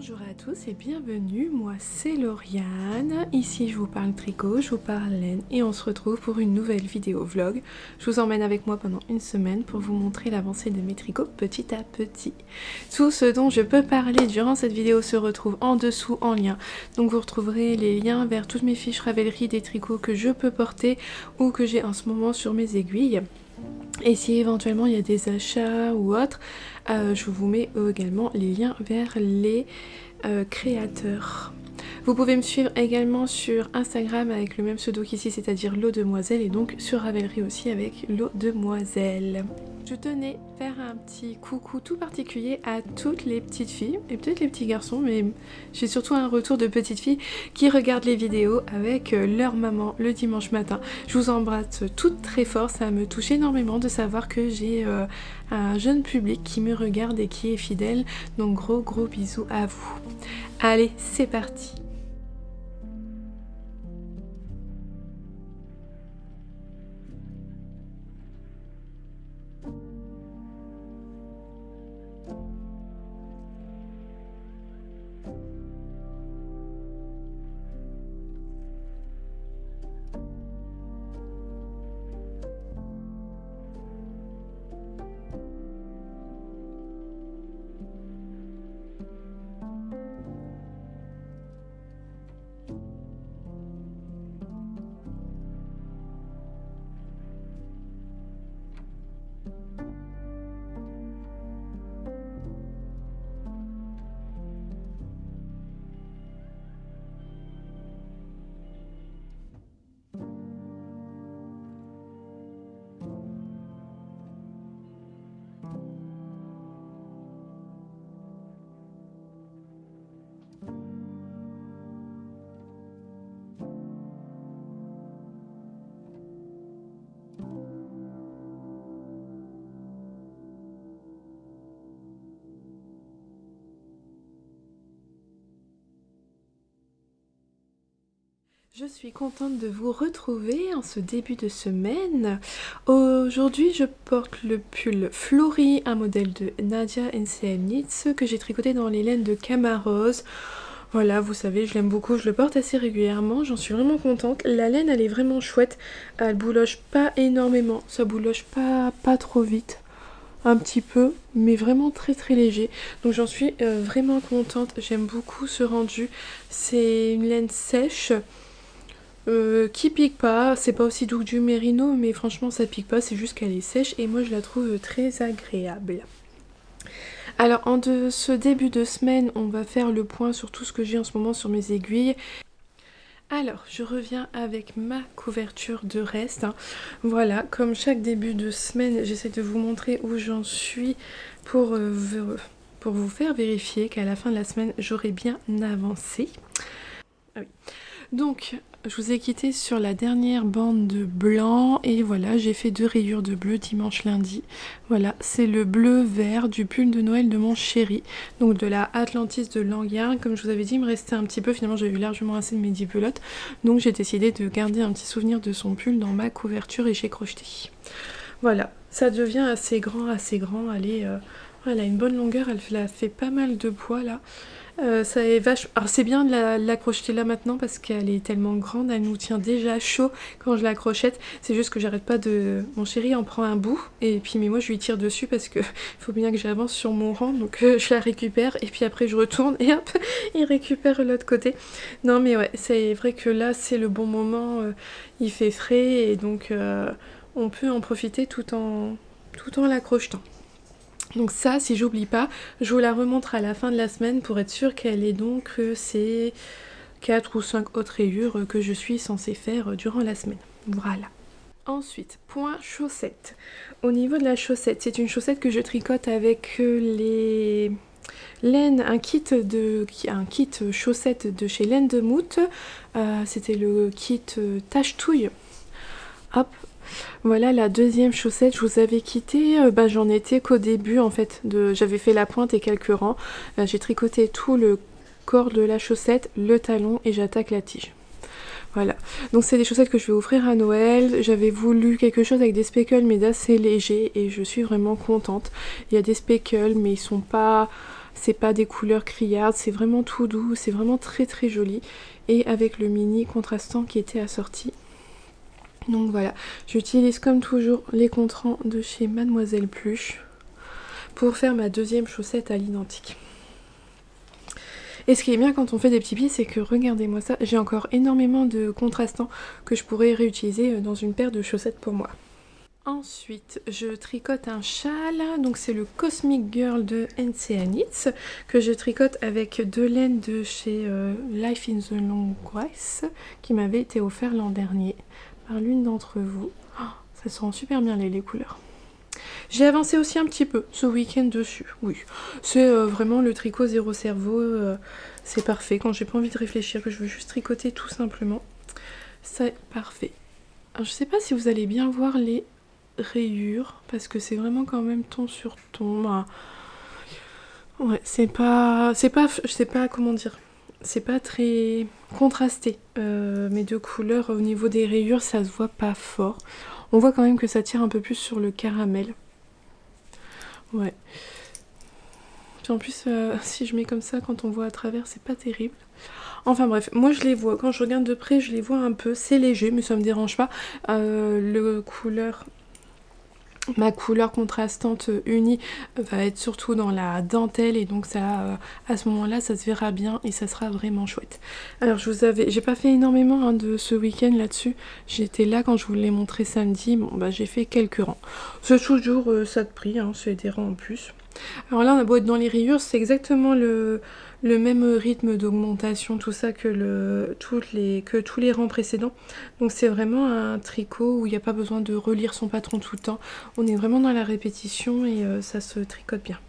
Bonjour à tous et bienvenue, moi c'est Lauriane, ici je vous parle tricot, je vous parle laine et on se retrouve pour une nouvelle vidéo vlog. Je vous emmène avec moi pendant une semaine pour vous montrer l'avancée de mes tricots petit à petit. Tout ce dont je peux parler durant cette vidéo se retrouve en dessous en lien, donc vous retrouverez les liens vers toutes mes fiches Ravelry des tricots que je peux porter ou que j'ai en ce moment sur mes aiguilles. Et si éventuellement il y a des achats ou autres, je vous mets également les liens vers les créateurs. Vous pouvez me suivre également sur Instagram avec le même pseudo qu'ici, c'est-à-dire Laudemoiselle, et donc sur Ravelry aussi avec Laudemoiselle. Je tenais faire un petit coucou tout particulier à toutes les petites filles, et peut-être les petits garçons, mais j'ai surtout un retour de petites filles qui regardent les vidéos avec leur maman le dimanche matin. Je vous embrasse toutes très fort, ça me touche énormément de savoir que j'ai un jeune public qui me regarde et qui est fidèle, donc gros bisous à vous. Allez, c'est parti! Je suis contente de vous retrouver en ce début de semaine. Aujourd'hui, je porte le pull Flory, un modèle de Nadia NCM Knits que j'ai tricoté dans les laines de Camarose. Voilà, vous savez, je l'aime beaucoup, je le porte assez régulièrement, j'en suis vraiment contente. La laine, elle est vraiment chouette, elle bouloche pas énormément, ça bouloche pas trop vite. Un petit peu, mais vraiment très léger, donc j'en suis vraiment contente. J'aime beaucoup ce rendu, c'est une laine sèche qui pique pas, c'est pas aussi doux que du mérino, mais franchement ça pique pas, c'est juste qu'elle est sèche et moi je la trouve très agréable. Alors en ce début de semaine, on va faire le point sur tout ce que j'ai en ce moment sur mes aiguilles. Alors, je reviens avec ma couverture de reste. Voilà, comme chaque début de semaine, j'essaie de vous montrer où j'en suis pour vous faire vérifier qu'à la fin de la semaine, j'aurai bien avancé. Ah oui. Donc, je vous ai quitté sur la dernière bande de blanc et voilà, j'ai fait 2 rayures de bleu dimanche lundi. Voilà, c'est le bleu vert du pull de Noël de mon chéri, donc de la Atlantis de Langyard. Comme je vous avais dit, il me restait un petit peu, finalement j'avais eu largement assez de mes 10 pelotes, donc j'ai décidé de garder un petit souvenir de son pull dans ma couverture et j'ai crocheté. Voilà, ça devient assez grand, allez, voilà, une bonne longueur, elle fait pas mal de poids là. Ça est vachement... Alors c'est bien de la crocheter là maintenant parce qu'elle est tellement grande, elle nous tient déjà chaud quand je la crochette. C'est juste que j'arrête pas de... Mon chéri en prend un bout et puis mais moi je lui tire dessus parce que faut bien que j'avance sur mon rang, donc je la récupère et puis après je retourne et hop, il récupère l'autre côté. Non mais ouais, c'est vrai que là c'est le bon moment, il fait frais et donc on peut en profiter tout en la crochetant. Donc ça, si j'oublie pas, je vous la remontre à la fin de la semaine pour être sûre qu'elle est donc ces 4 ou 5 autres rayures que je suis censée faire durant la semaine. Voilà. Ensuite, point chaussette. Au niveau de la chaussette, c'est une chaussette que je tricote avec les laines, un kit chaussette de chez Laine de Mout. C'était le kit tache-touille. Hop. Voilà la deuxième chaussette, je vous avais quitté, j'en étais qu'au début en fait, j'avais fait la pointe et quelques rangs, j'ai tricoté tout le corps de la chaussette, le talon et j'attaque la tige. Voilà, donc c'est des chaussettes que je vais offrir à Noël. J'avais voulu quelque chose avec des speckles mais d'assez léger et je suis vraiment contente. Il y a des speckles mais ils sont pas... c'est pas des couleurs criardes, c'est vraiment tout doux, c'est vraiment très très joli. Et avec le mini contrastant qui était assorti. Donc voilà, j'utilise comme toujours les contrants de chez Mademoiselle Pluche pour faire ma deuxième chaussette à l'identique. Et ce qui est bien quand on fait des petits pieds, c'est que regardez-moi ça, j'ai encore énormément de contrastants que je pourrais réutiliser dans une paire de chaussettes pour moi. Ensuite, je tricote un châle, donc c'est le Cosmic Girl de NCA Knits, que je tricote avec deux laines de chez Life in the Long Grass, qui m'avait été offert l'an dernier par l'une d'entre vous. Oh, ça se rend super bien les couleurs. J'ai avancé aussi un petit peu ce week-end dessus, oui. C'est vraiment le tricot zéro cerveau, c'est parfait. Quand j'ai pas envie de réfléchir, que je veux juste tricoter tout simplement, c'est parfait. Alors, je sais pas si vous allez bien voir les rayures, parce que c'est vraiment quand même ton sur ton. Bah, ouais, c'est pas, je sais pas comment dire. C'est pas très contrasté. Mes deux couleurs au niveau des rayures, ça se voit pas fort. On voit quand même que ça tire un peu plus sur le caramel. Ouais. Puis en plus, si je mets comme ça, quand on voit à travers, c'est pas terrible. Enfin bref, moi je les vois. Quand je regarde de près, je les vois un peu. C'est léger, mais ça me dérange pas. Ma couleur contrastante unie va être surtout dans la dentelle et donc ça, à ce moment-là, ça se verra bien et ça sera vraiment chouette. Alors j'ai pas fait énormément hein, de ce week-end là-dessus. J'étais là quand je vous l'ai montré samedi. Bon bah j'ai fait quelques rangs. C'est toujours ça de prix, hein, c'est des rangs en plus. Alors là, on a beau être dans les rayures, c'est exactement le même rythme d'augmentation, tout ça que tous les rangs précédents. Donc c'est vraiment un tricot où il n'y a pas besoin de relire son patron tout le temps. On est vraiment dans la répétition et ça se tricote bien.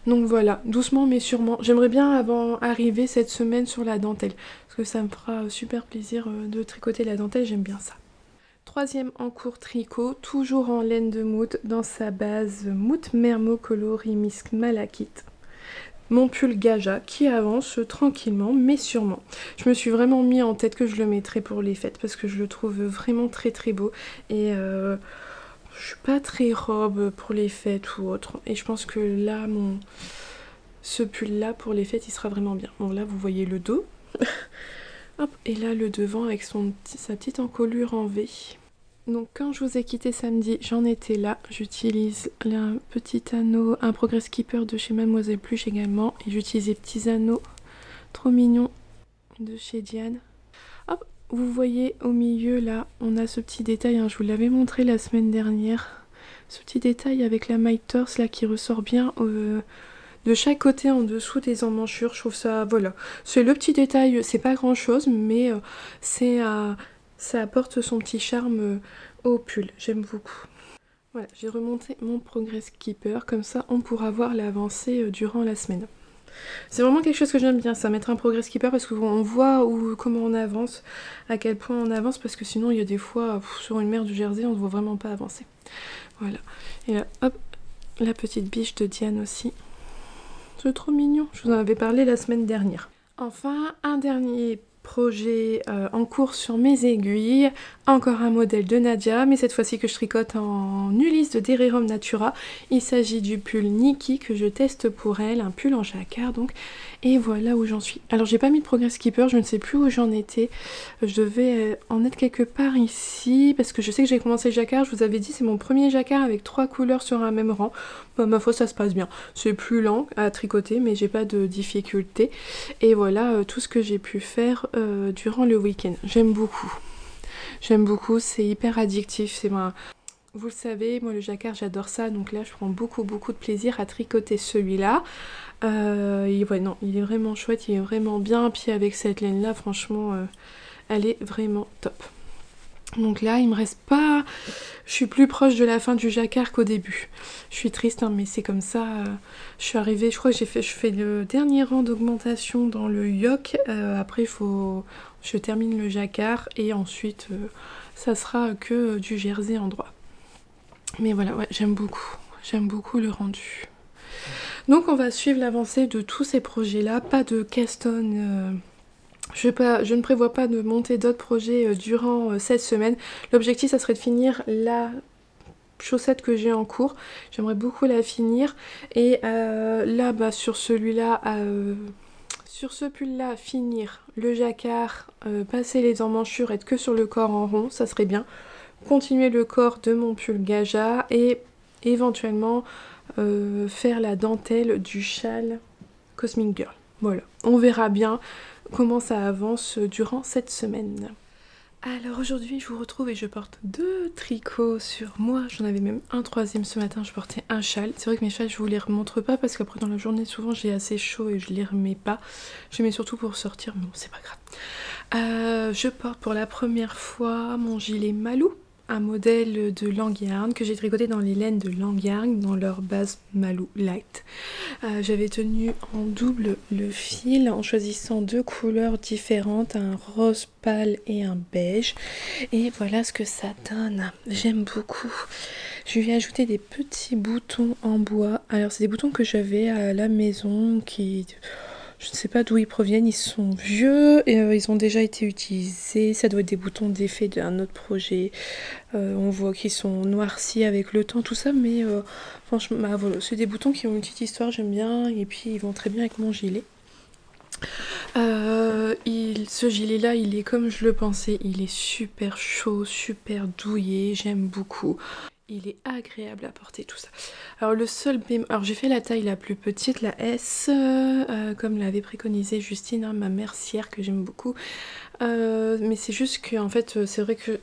Donc voilà, doucement mais sûrement. J'aimerais bien arriver cette semaine sur la dentelle, parce que ça me fera super plaisir de tricoter la dentelle, j'aime bien ça. Troisième en cours tricot, toujours en laine de mout, dans sa base mout mermo coloris misk malachite. Mon pull Gaja qui avance tranquillement mais sûrement. Je me suis vraiment mis en tête que je le mettrais pour les fêtes parce que je le trouve vraiment très très beau et je suis pas très robe pour les fêtes ou autre. Et je pense que là, ce pull là pour les fêtes il sera vraiment bien. Bon là vous voyez le dos. Hop, et là le devant avec sa petite encolure en V. Donc quand je vous ai quitté samedi, j'en étais là. J'utilise un petit anneau, un Progress Keeper de chez Mademoiselle Pluche également. Et j'utilise des petits anneaux trop mignons de chez Diane. Hop, vous voyez au milieu là, on a ce petit détail, hein, je vous l'avais montré la semaine dernière. Ce petit détail avec la maille torse là qui ressort bien de chaque côté en dessous des emmanchures. Je trouve ça, voilà. C'est le petit détail, c'est pas grand chose, mais ça apporte son petit charme au pull, j'aime beaucoup. Voilà, j'ai remonté mon Progress Keeper, comme ça on pourra voir l'avancée durant la semaine. C'est vraiment quelque chose que j'aime bien, ça, mettre un Progress Keeper, parce qu'on voit comment on avance, à quel point on avance, parce que sinon il y a des fois, sur une mer du Jersey, on ne voit vraiment pas avancer. Voilà, et là, hop, la petite biche de Diane aussi. C'est trop mignon, je vous en avais parlé la semaine dernière. Enfin, un dernier projet en cours sur mes aiguilles, encore un modèle de Nadia, mais cette fois-ci que je tricote en Ulysse de Dererum Natura. Il s'agit du pull Nikki que je teste pour elle, un pull en jacquard donc, et voilà où j'en suis. Alors j'ai pas mis de Progress Keeper, je ne sais plus où j'en étais, je devais en être quelque part ici, parce que je sais que j'ai commencé le jacquard, je vous avais dit c'est mon premier jacquard avec 3 couleurs sur un même rang. Bah, ma foi ça se passe bien, c'est plus lent à tricoter mais j'ai pas de difficulté, et voilà tout ce que j'ai pu faire durant le week-end. J'aime beaucoup, c'est hyper addictif, vous le savez, moi le jacquard j'adore ça, donc là je prends beaucoup de plaisir à tricoter celui-là. Ouais, non, il est vraiment chouette, il est vraiment bien, puis avec cette laine là franchement elle est vraiment top. Donc là il me reste pas, je suis plus proche de la fin du jacquard qu'au début. Je suis triste hein, mais c'est comme ça, je suis arrivée, je crois que je fais le dernier rang d'augmentation dans le yoke, après je termine le jacquard et ensuite ça sera que du jersey en droit. Mais voilà, ouais, j'aime beaucoup le rendu. Donc on va suivre l'avancée de tous ces projets là, pas de Caston. Je ne prévois pas de monter d'autres projets durant cette semaine. L'objectif ça serait de finir la chaussette que j'ai en cours. J'aimerais beaucoup la finir. Et là, bah, sur celui-là, sur ce pull-là, finir le jacquard, passer les emmanchures, être que sur le corps en rond, ça serait bien. Continuer le corps de mon pull Gaja et éventuellement faire la dentelle du châle Cosmic Girl. Voilà, on verra bien comment ça avance durant cette semaine. Alors aujourd'hui je vous retrouve et je porte 2 tricots sur moi, j'en avais même un troisième ce matin, je portais un châle. C'est vrai que mes châles je vous les remontre pas parce qu'après dans la journée souvent j'ai assez chaud et je les remets pas. Je les mets surtout pour sortir mais bon c'est pas grave. Je porte pour la première fois mon gilet Malou, un modèle de Langyarn que j'ai tricoté dans les laines de Langyarn dans leur base Malou Light. J'avais tenu en double le fil en choisissant 2 couleurs différentes, un rose pâle et un beige. Et voilà ce que ça donne. J'aime beaucoup. Je lui ai ajouté des petits boutons en bois. Alors c'est des boutons que j'avais à la maison qui... Je ne sais pas d'où ils proviennent, ils sont vieux et ils ont déjà été utilisés. Ça doit être des boutons d'effet d'un autre projet. On voit qu'ils sont noircis avec le temps, tout ça, mais franchement, bah, voilà, c'est des boutons qui ont une petite histoire, j'aime bien, et puis ils vont très bien avec mon gilet. Ce gilet-là, il est comme je le pensais, il est super chaud, super douillet, j'aime beaucoup. Il est agréable à porter tout ça. Alors le seul bémol... Alors j'ai fait la taille la plus petite, la S, comme l'avait préconisé Justine, hein, ma mercière que j'aime beaucoup. Mais c'est juste que en fait, c'est vrai que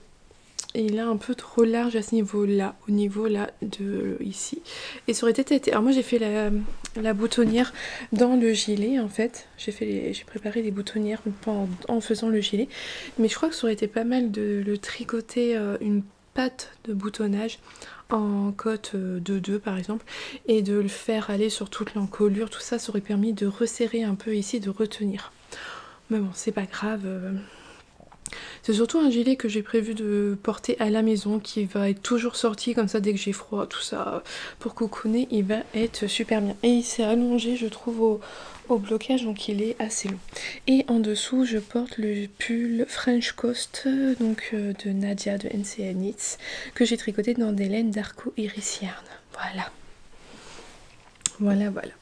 il est un peu trop large à ce niveau-là, au niveau là de ici. Et ça aurait été... Alors moi j'ai fait la boutonnière dans le gilet en fait. J'ai préparé les boutonnières en faisant le gilet. Mais je crois que ça aurait été pas mal de le tricoter une patte de boutonnage en cotte de 2 par exemple et de le faire aller sur toute l'encolure, tout ça, ça aurait permis de resserrer un peu ici, de retenir. Mais bon, c'est pas grave. C'est surtout un gilet que j'ai prévu de porter à la maison qui va être toujours sorti comme ça dès que j'ai froid, tout ça, pour cocooner, il va être super bien. Et il s'est allongé, je trouve, au blocage, donc il est assez long. Et en dessous, je porte le pull French Coast, donc de Nadia de NCL Knits, que j'ai tricoté dans des laines d'Arco Iris Yarn. Voilà. Voilà, voilà.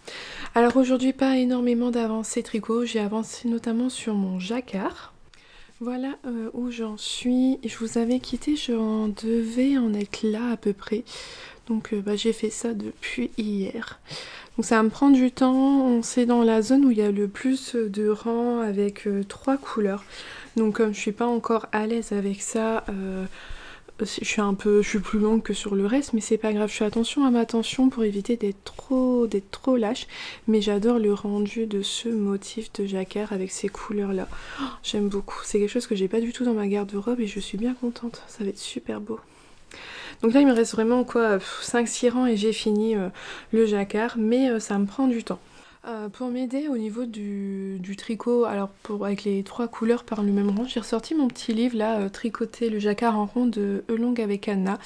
Alors aujourd'hui, pas énormément d'avancées tricot, j'ai avancé notamment sur mon jacquard. Voilà où j'en suis. Je vous avais quitté, j'en devais en être là à peu près. Donc bah, j'ai fait ça depuis hier. Donc ça va me prendre du temps. C'est dans la zone où il y a le plus de rangs avec 3 couleurs. Donc comme je suis pas encore à l'aise avec ça, je suis plus longue que sur le reste, mais c'est pas grave. Je fais attention à ma tension pour éviter d'être trop lâche. Mais j'adore le rendu de ce motif de jacquard avec ces couleurs là. Oh, j'aime beaucoup. C'est quelque chose que j'ai pas du tout dans ma garde-robe et je suis bien contente. Ça va être super beau. Donc là il me reste vraiment quoi 5-6 rangs et j'ai fini le jacquard, mais ça me prend du temps. Pour m'aider au niveau du tricot, alors avec les 3 couleurs par le même rang, j'ai ressorti mon petit livre là, Tricoter le jacquard en rond de Elong avec Anna.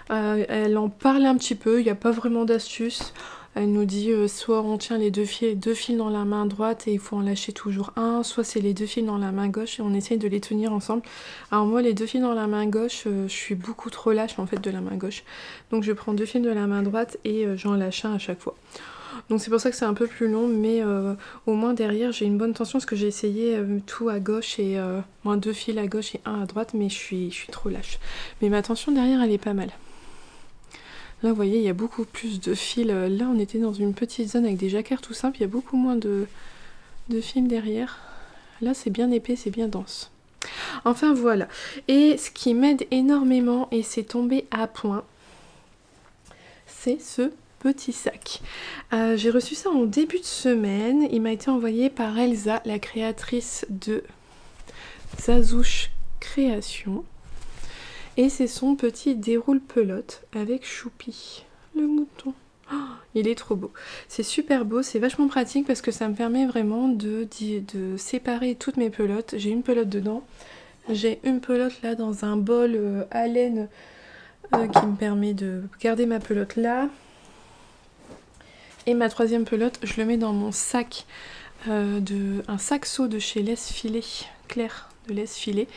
Elle en parle un petit peu, il n'y a pas vraiment d'astuce. Elle nous dit soit on tient les deux fils dans la main droite et il faut en lâcher toujours un, soit c'est les 2 fils dans la main gauche et on essaye de les tenir ensemble. Alors moi les 2 fils dans la main gauche, je suis beaucoup trop lâche en fait de la main gauche. Donc je prends 2 fils de la main droite et j'en lâche un à chaque fois. Donc c'est pour ça que c'est un peu plus long, mais au moins derrière j'ai une bonne tension parce que j'ai essayé tout à gauche et moins 2 fils à gauche et 1 à droite, mais je suis trop lâche. Mais ma tension derrière elle est pas mal. Là vous voyez il y a beaucoup plus de fils, là on était dans une petite zone avec des jacquards tout simples, il y a beaucoup moins de fils derrière. Là c'est bien épais, c'est bien dense. Enfin voilà, et ce qui m'aide énormément et c'est tombé à point, c'est ce petit sac. J'ai reçu ça en début de semaine, il m'a été envoyé par Elsa, la créatrice de Zazouche Création. Et c'est son petit déroule pelote avec Choupi, le mouton. Oh, il est trop beau. C'est super beau, c'est vachement pratique parce que ça me permet vraiment de séparer toutes mes pelotes. J'ai une pelote dedans, j'ai une pelote là dans un bol à laine qui me permet de garder ma pelote là. Et ma troisième pelote, je le mets dans mon sac, un sac seau de chez Laisse Filet, Claire de Laisse Filet.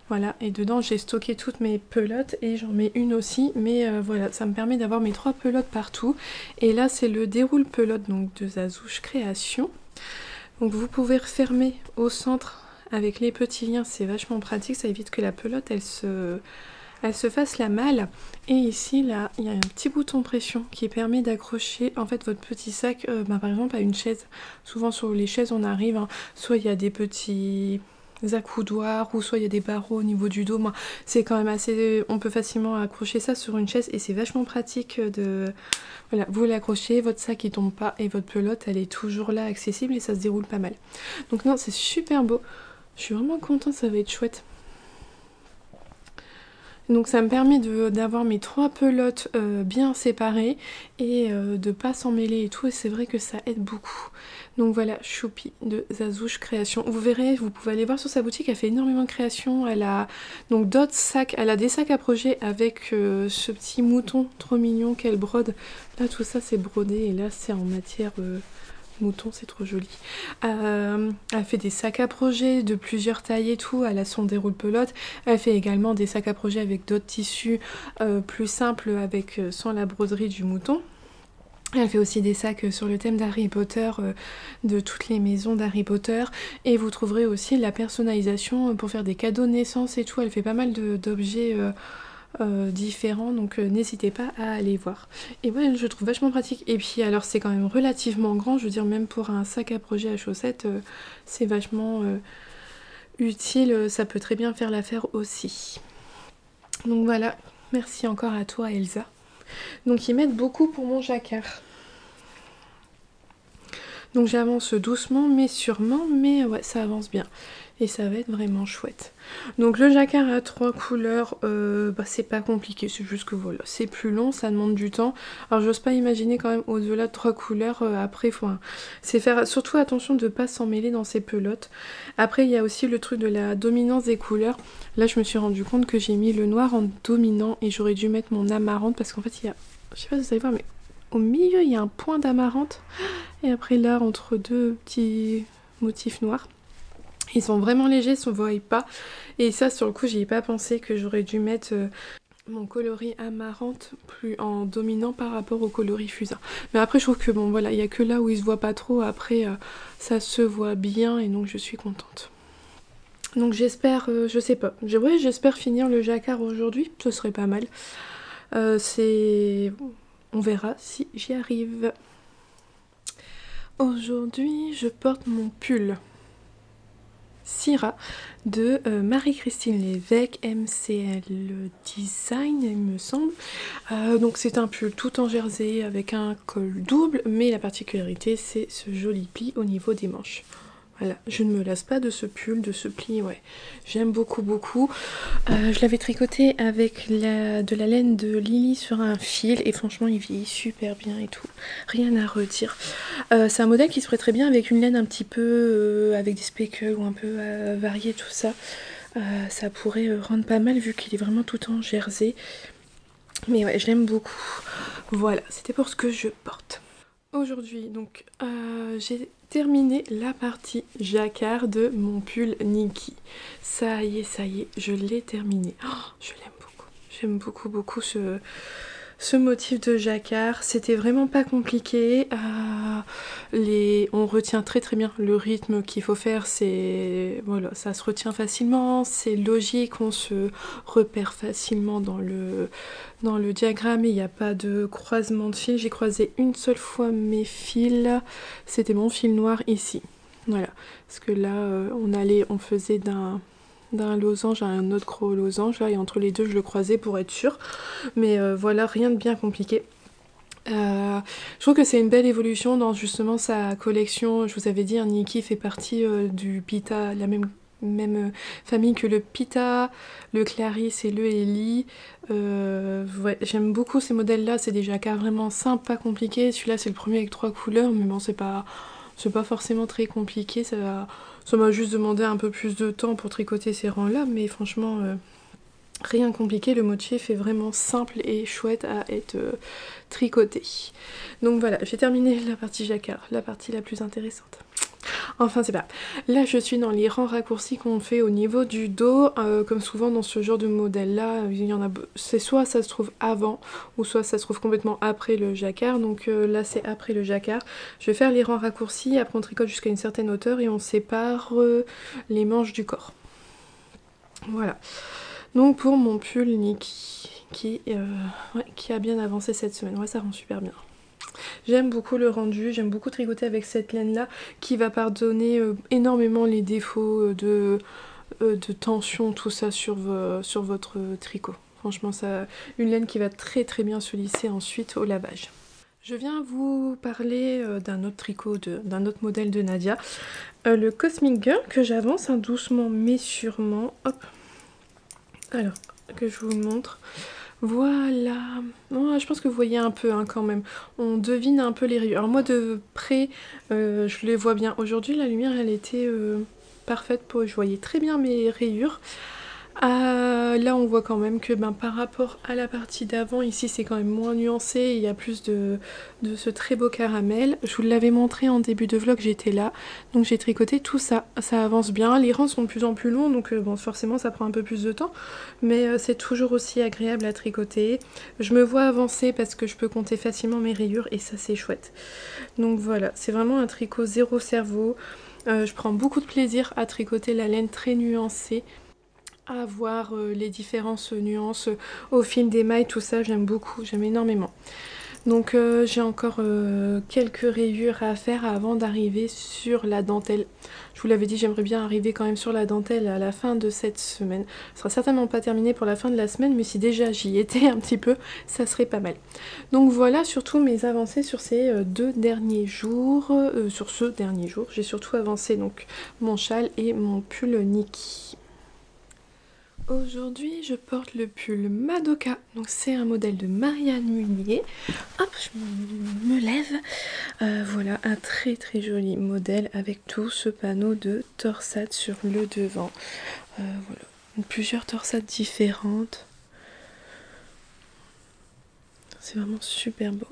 Voilà, et dedans j'ai stocké toutes mes pelotes et j'en mets une aussi, mais voilà, ça me permet d'avoir mes 3 pelotes partout. Et là c'est le déroule pelote donc de Zazouche Création. Donc vous pouvez refermer au centre avec les petits liens, c'est vachement pratique, ça évite que la pelote elle se fasse la malle. Et ici là il y a un petit bouton pression qui permet d'accrocher en fait votre petit sac par exemple à une chaise. Souvent sur les chaises on arrive, hein, soit il y a des petits accoudoirs ou soit il y a des barreaux au niveau du dos. C'est quand même assez, on peut facilement accrocher ça sur une chaise et c'est vachement pratique de, voilà, vous l'accrochez, votre sac il tombe pas et votre pelote elle est toujours là accessible et ça se déroule pas mal. Donc non, c'est super beau, je suis vraiment contente, ça va être chouette. Donc ça me permet d'avoir mes 3 pelotes bien séparées et de pas s'en mêler et tout, et c'est vrai que ça aide beaucoup. Donc voilà, Choupi de Zazouche Création. Vous verrez, vous pouvez aller voir sur sa boutique, elle fait énormément de créations. Elle a donc d'autres sacs, elle a des sacs à projet avec ce petit mouton trop mignon qu'elle brode. Là tout ça c'est brodé et là c'est en matière... mouton, c'est trop joli. Elle fait des sacs à projet de plusieurs tailles et tout, elle a son déroule pelote. Elle fait également des sacs à projet avec d'autres tissus plus simples avec sans la broderie du mouton. Elle fait aussi des sacs sur le thème d'Harry Potter, de toutes les maisons d'Harry Potter. Et vous trouverez aussi la personnalisation pour faire des cadeaux de naissance et tout. Elle fait pas mal d'objets différents, donc n'hésitez pas à aller voir. Et ouais, je trouve vachement pratique. Et puis alors c'est quand même relativement grand, je veux dire même pour un sac à projet à chaussettes, c'est vachement utile, ça peut très bien faire l'affaire aussi. Donc voilà, merci encore à toi Elsa. Donc ils m'aident beaucoup pour mon jacquard. Donc j'avance doucement mais sûrement, mais ouais ça avance bien. Et ça va être vraiment chouette. Donc le jacquard à 3 couleurs, c'est pas compliqué, c'est juste que voilà, c'est plus long, ça demande du temps. Alors j'ose pas imaginer quand même au-delà de 3 couleurs, après c'est faire surtout attention de pas s'en mêler dans ces pelotes. Après il y a aussi le truc de la dominance des couleurs. Là je me suis rendu compte que j'ai mis le noir en dominant et j'aurais dû mettre mon amarante parce qu'en fait il y a, je sais pas si vous allez voir mais au milieu il y a un point d'amarante et après là entre deux petits motifs noirs. Ils sont vraiment légers, ils ne se voient pas. Et ça, sur le coup, j'y ai pas pensé que j'aurais dû mettre mon coloris amarante plus en dominant par rapport au coloris fusain. Mais après, je trouve que bon, voilà, il n'y a que là où il se voit pas trop. Après, ça se voit bien et donc je suis contente. Donc j'espère, je sais pas, ouais, j'espère finir le jacquard aujourd'hui, ce serait pas mal. On verra si j'y arrive. Aujourd'hui, je porte mon pull Syrah de Marie-Christine Lévesque, MCL Design il me semble. Donc c'est un pull tout en jersey avec un col double, mais la particularité c'est ce joli pli au niveau des manches. Voilà, je ne me lasse pas de ce pull, de ce pli, ouais. J'aime beaucoup, beaucoup. Je l'avais tricoté avec de la laine de Lily sur un fil et franchement, il vieillit super bien et tout. Rien à redire. C'est un modèle qui se prête très bien avec une laine un petit peu, avec des speckles ou un peu varié, tout ça. Ça pourrait rendre pas mal vu qu'il est vraiment tout en jersey. Mais ouais, je l'aime beaucoup. Voilà, c'était pour ce que je porte. Aujourd'hui, donc, j'ai terminé la partie jacquard de mon pull Nikki. Ça y est, je l'ai terminé. Oh, je l'aime beaucoup. J'aime beaucoup, beaucoup ce motif de jacquard. C'était vraiment pas compliqué. On retient très très bien le rythme qu'il faut faire. Voilà, ça se retient facilement. C'est logique, on se repère facilement dans le diagramme. Il n'y a pas de croisement de fils. J'ai croisé une seule fois mes fils. C'était mon fil noir ici. Voilà, parce que là, on faisait d'un losange à un autre gros losange là, et entre les deux je le croisais pour être sûre, mais voilà, rien de bien compliqué. Je trouve que c'est une belle évolution dans justement sa collection. Je vous avais dit, Nikki fait partie du Pita, la même famille que le Pita, le Clarisse et le Ellie. Ouais, j'aime beaucoup ces modèles là, c'est des jacquards vraiment simples, pas compliqués. Celui-là c'est le premier avec 3 couleurs, mais bon, c'est pas forcément très compliqué. Ça m'a juste demandé un peu plus de temps pour tricoter ces rangs là, mais franchement rien de compliqué. Le motif est vraiment simple et chouette à être tricoté. Donc voilà, j'ai terminé la partie jacquard, la partie la plus intéressante. Enfin c'est pas. Là je suis dans les rangs raccourcis qu'on fait au niveau du dos, comme souvent dans ce genre de modèle là, il y en a, c'est soit ça se trouve avant, ou soit ça se trouve complètement après le jacquard, donc là c'est après le jacquard. Je vais faire les rangs raccourcis, après on tricote jusqu'à une certaine hauteur et on sépare les manches du corps. Voilà. Donc pour mon pull Nikki, qui a bien avancé cette semaine, ouais ça rend super bien. J'aime beaucoup le rendu, j'aime beaucoup tricoter avec cette laine là qui va pardonner énormément les défauts de tension, tout ça sur votre tricot. Franchement, ça, une laine qui va très très bien se lisser ensuite au lavage. Je viens vous parler d'un autre tricot, d'un autre modèle de Nadia, le Cosmic Girl, que j'avance doucement mais sûrement. Hop. Alors, que je vous montre. Voilà, oh, je pense que vous voyez un peu quand même, on devine un peu les rayures. Alors moi de près, je les vois bien. Aujourd'hui la lumière elle était parfaite, je voyais très bien mes rayures. Là on voit quand même que par rapport à la partie d'avant, ici c'est quand même moins nuancé, il y a plus de ce très beau caramel. Je vous l'avais montré en début de vlog, j'étais là, donc j'ai tricoté tout ça, ça avance bien, les rangs sont de plus en plus longs, donc bon forcément ça prend un peu plus de temps, mais c'est toujours aussi agréable à tricoter. Je me vois avancer parce que je peux compter facilement mes rayures et ça c'est chouette. Donc voilà, c'est vraiment un tricot zéro cerveau, je prends beaucoup de plaisir à tricoter la laine très nuancée, à voir les différentes nuances au fil des mailles, tout ça j'aime beaucoup, j'aime énormément. Donc j'ai encore quelques rayures à faire avant d'arriver sur la dentelle. Je vous l'avais dit, j'aimerais bien arriver quand même sur la dentelle à la fin de cette semaine. Ce sera certainement pas terminé pour la fin de la semaine, mais si déjà j'y étais un petit peu, ça serait pas mal. Donc voilà surtout mes avancées sur ces deux derniers jours. Sur ce dernier jour, j'ai surtout avancé donc mon châle et mon pull Nikki. Aujourd'hui, je porte le pull Madoka, donc c'est un modèle de Marianne Munier. Hop, je me lève. Voilà, un très très joli modèle avec tout ce panneau de torsade sur le devant. Voilà, plusieurs torsades différentes. C'est vraiment super beau.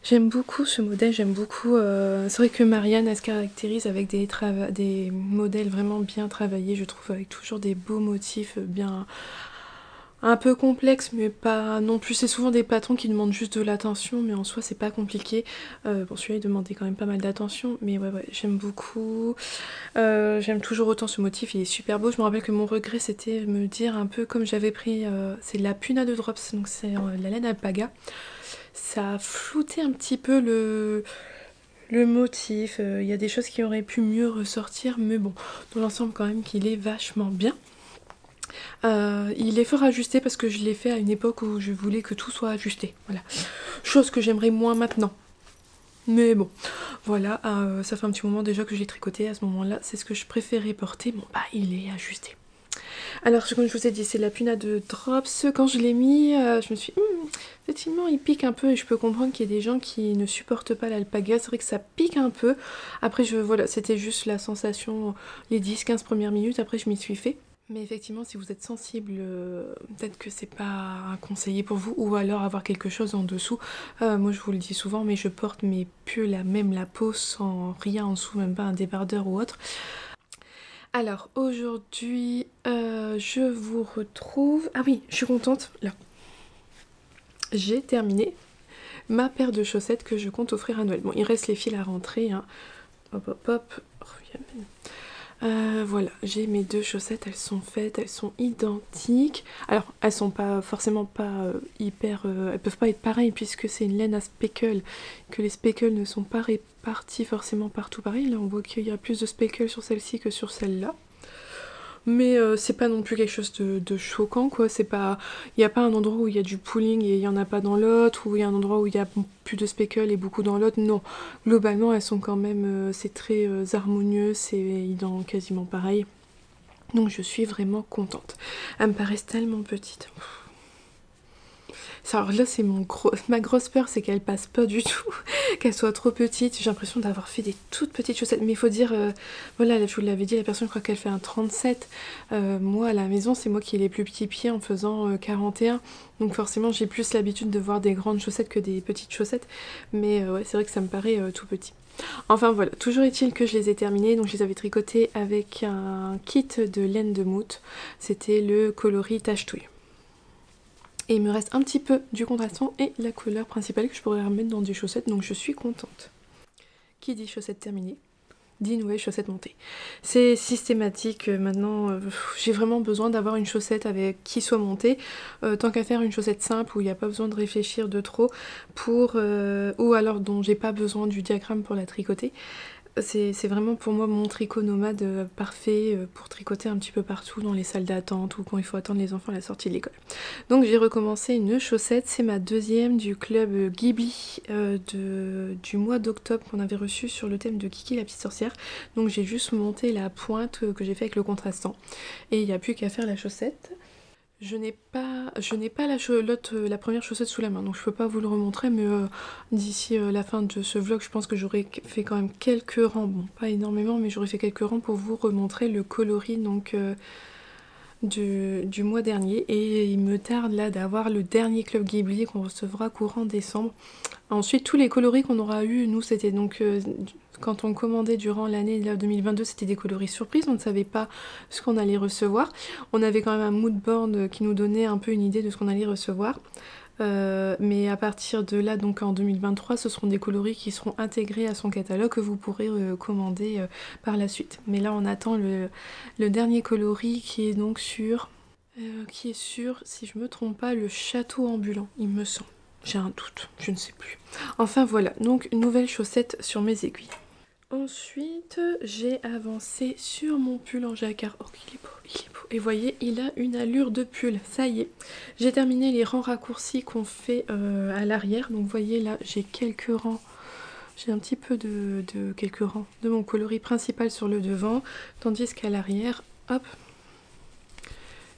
J'aime beaucoup ce modèle, j'aime beaucoup... c'est vrai que Marianne, elle se caractérise avec des modèles vraiment bien travaillés, je trouve, avec toujours des beaux motifs bien... un peu complexes, mais pas non plus. C'est souvent des patrons qui demandent juste de l'attention, mais en soi, c'est pas compliqué. Bon, celui-là, il demandait quand même pas mal d'attention, mais ouais, j'aime beaucoup. J'aime toujours autant ce motif, il est super beau. Je me rappelle que mon regret, c'était me dire un peu comme j'avais pris... c'est la Puna de Drops, donc c'est la laine alpaga. Ça a flouté un petit peu le motif, il y a des choses qui auraient pu mieux ressortir, mais bon, dans l'ensemble quand même qu'il est vachement bien. Il est fort ajusté parce que je l'ai fait à une époque où je voulais que tout soit ajusté, voilà. Chose que j'aimerais moins maintenant. Mais bon, voilà, ça fait un petit moment déjà que je l'ai tricoté à ce moment-là, c'est ce que je préférais porter, bon bah il est ajusté. Alors comme je vous ai dit, c'est la Puna de Drops. Quand je l'ai mis, je me suis dit, effectivement il pique un peu et je peux comprendre qu'il y ait des gens qui ne supportent pas l'alpaga. C'est vrai que ça pique un peu. Après voilà, c'était juste la sensation les 10-15 premières minutes, après je m'y suis fait. Mais effectivement, si vous êtes sensible, peut-être que c'est pas conseillé pour vous, ou alors avoir quelque chose en dessous. Moi je vous le dis souvent, mais je porte mes pulls à même la peau sans rien en dessous, même pas un débardeur ou autre. Alors aujourd'hui, je vous retrouve... Ah oui, je suis contente, là. J'ai terminé ma paire de chaussettes que je compte offrir à Noël. Bon, il reste les fils à rentrer, hein. Hop, hop, hop. Voilà, j'ai mes deux chaussettes, elles sont faites, elles sont identiques. Alors, elles sont pas forcément pas hyper... elles peuvent pas être pareilles puisque c'est une laine à speckle, que les speckles ne sont pas répartis forcément partout pareil. Là, on voit qu'il y a plus de speckles sur celle-ci que sur celle-là. Mais c'est pas non plus quelque chose de choquant, quoi. C'est pas... Il n'y a pas un endroit où il y a du pooling et il n'y en a pas dans l'autre, ou il y a un endroit où il y a plus de speckles et beaucoup dans l'autre. Non, globalement, elles sont quand même... c'est très harmonieux, c'est quasiment pareil. Donc je suis vraiment contente. Elles me paraissent tellement petites. Alors là c'est ma grosse peur, c'est qu'elle passe pas du tout, qu'elle soit trop petite. J'ai l'impression d'avoir fait des toutes petites chaussettes, mais il faut dire, voilà, je vous l'avais dit, la personne, je crois qu'elle fait un 37. Moi à la maison c'est moi qui ai les plus petits pieds en faisant 41, donc forcément j'ai plus l'habitude de voir des grandes chaussettes que des petites chaussettes, mais ouais, c'est vrai que ça me paraît tout petit. Enfin voilà, toujours est-il que je les ai terminés, donc je les avais tricotés avec un kit de laine de moute, c'était le coloris tache-touille. Et il me reste un petit peu du contrastant et la couleur principale que je pourrais remettre dans des chaussettes, donc je suis contente. Qui dit chaussettes terminées dit nouvelles chaussettes montées. C'est systématique maintenant, j'ai vraiment besoin d'avoir une chaussette avec qui soit montée, tant qu'à faire une chaussette simple où il n'y a pas besoin de réfléchir de trop, ou alors dont j'ai pas besoin du diagramme pour la tricoter. C'est vraiment pour moi mon tricot nomade parfait pour tricoter un petit peu partout dans les salles d'attente ou quand il faut attendre les enfants à la sortie de l'école. Donc j'ai recommencé une chaussette, c'est ma deuxième du club Ghibli du mois d'octobre qu'on avait reçu sur le thème de Kiki la petite sorcière. Donc j'ai juste monté la pointe que j'ai fait avec le contrastant et il n'y a plus qu'à faire la chaussette. Je n'ai pas la première chaussette sous la main, donc je peux pas vous le remontrer, mais d'ici la fin de ce vlog, je pense que j'aurai fait quand même quelques rangs, bon pas énormément, mais j'aurai fait quelques rangs pour vous remontrer le coloris donc du mois dernier. Et il me tarde là d'avoir le dernier club Ghibli qu'on recevra courant décembre. Ensuite tous les coloris qu'on aura eu, nous c'était donc quand on commandait durant l'année 2022, c'était des coloris surprises, on ne savait pas ce qu'on allait recevoir. On avait quand même un mood board qui nous donnait un peu une idée de ce qu'on allait recevoir. Mais à partir de là, donc en 2023, ce seront des coloris qui seront intégrés à son catalogue que vous pourrez commander par la suite. Mais là on attend le dernier coloris qui est donc sur, si je me trompe pas, le château ambulant, il me semble. J'ai un doute, je ne sais plus. Enfin voilà, donc une nouvelle chaussette sur mes aiguilles. Ensuite, j'ai avancé sur mon pull en jacquard. Oh, il est beau, il est beau. Et voyez, il a une allure de pull, ça y est. J'ai terminé les rangs raccourcis qu'on fait à l'arrière. Donc vous voyez là, j'ai quelques rangs. J'ai un petit peu de quelques rangs de mon coloris principal sur le devant. Tandis qu'à l'arrière, hop,